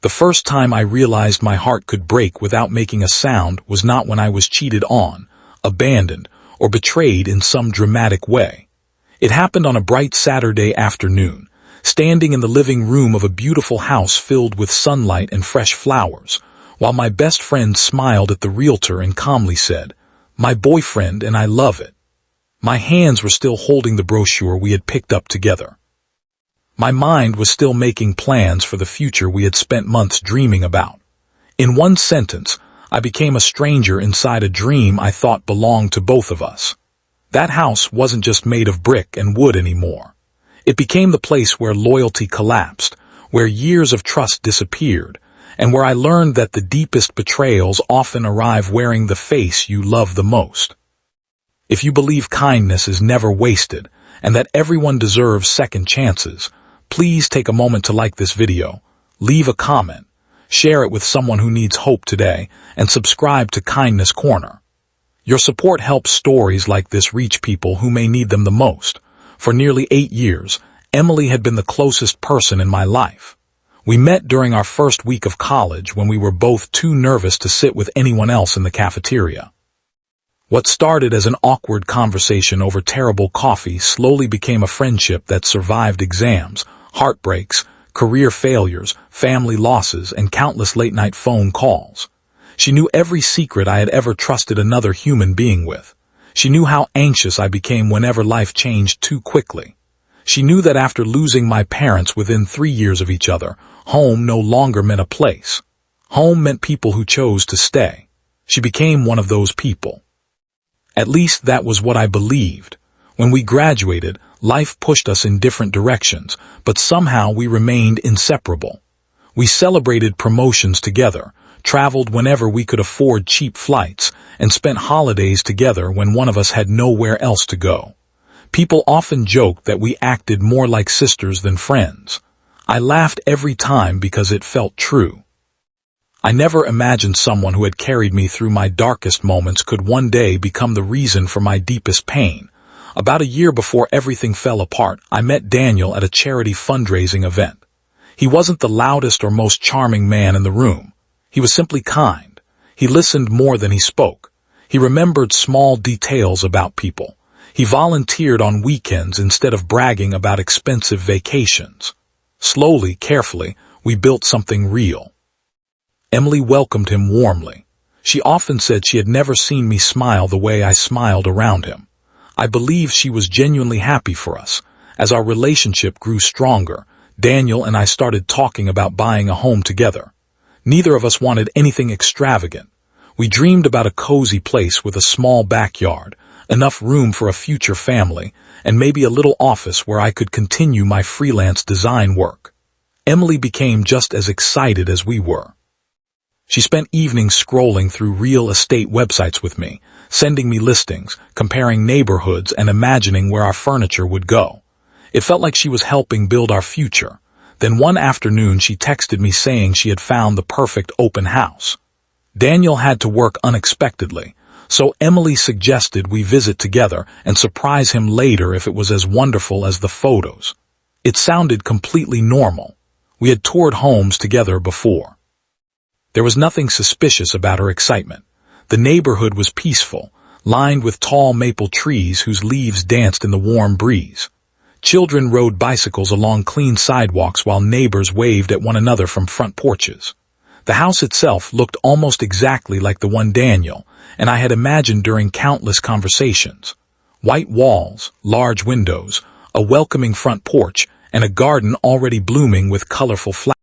The first time I realized my heart could break without making a sound was not when I was cheated on, abandoned, or betrayed in some dramatic way. It happened on a bright Saturday afternoon, standing in the living room of a beautiful house filled with sunlight and fresh flowers, while my best friend smiled at the realtor and calmly said, "My boyfriend and I love it." My hands were still holding the brochure we had picked up together. My mind was still making plans for the future we had spent months dreaming about. In one sentence, I became a stranger inside a dream I thought belonged to both of us. That house wasn't just made of brick and wood anymore. It became the place where loyalty collapsed, where years of trust disappeared, and where I learned that the deepest betrayals often arrive wearing the face you love the most. If you believe kindness is never wasted, and that everyone deserves second chances, please take a moment to like this video, leave a comment, share it with someone who needs hope today, and subscribe to Kindness Corner. Your support helps stories like this reach people who may need them the most. For nearly 8 years, Emily had been the closest person in my life. We met during our first week of college when we were both too nervous to sit with anyone else in the cafeteria. What started as an awkward conversation over terrible coffee slowly became a friendship that survived exams, heartbreaks, career failures, family losses, and countless late-night phone calls. She knew every secret I had ever trusted another human being with. She knew how anxious I became whenever life changed too quickly. She knew that after losing my parents within 3 years of each other, home no longer meant a place. Home meant people who chose to stay. She became one of those people. At least that was what I believed. When we graduated, life pushed us in different directions, but somehow we remained inseparable. We celebrated promotions together, traveled whenever we could afford cheap flights, and spent holidays together when one of us had nowhere else to go. People often joked that we acted more like sisters than friends. I laughed every time because it felt true. I never imagined someone who had carried me through my darkest moments could one day become the reason for my deepest pain. About a year before everything fell apart, I met Daniel at a charity fundraising event. He wasn't the loudest or most charming man in the room. He was simply kind. He listened more than he spoke. He remembered small details about people. He volunteered on weekends instead of bragging about expensive vacations. Slowly, carefully, we built something real. Emily welcomed him warmly. She often said she had never seen me smile the way I smiled around him. I believe she was genuinely happy for us. As our relationship grew stronger, Daniel and I started talking about buying a home together. Neither of us wanted anything extravagant. We dreamed about a cozy place with a small backyard, enough room for a future family, and maybe a little office where I could continue my freelance design work. Emily became just as excited as we were. She spent evenings scrolling through real estate websites with me, sending me listings, comparing neighborhoods, and imagining where our furniture would go. It felt like she was helping build our future. Then one afternoon she texted me saying she had found the perfect open house. Daniel had to work unexpectedly, so Emily suggested we visit together and surprise him later if it was as wonderful as the photos. It sounded completely normal. We had toured homes together before. There was nothing suspicious about her excitement. The neighborhood was peaceful, lined with tall maple trees whose leaves danced in the warm breeze. Children rode bicycles along clean sidewalks while neighbors waved at one another from front porches. The house itself looked almost exactly like the one Daniel and I had imagined during countless conversations. White walls, large windows, a welcoming front porch, and a garden already blooming with colorful flowers.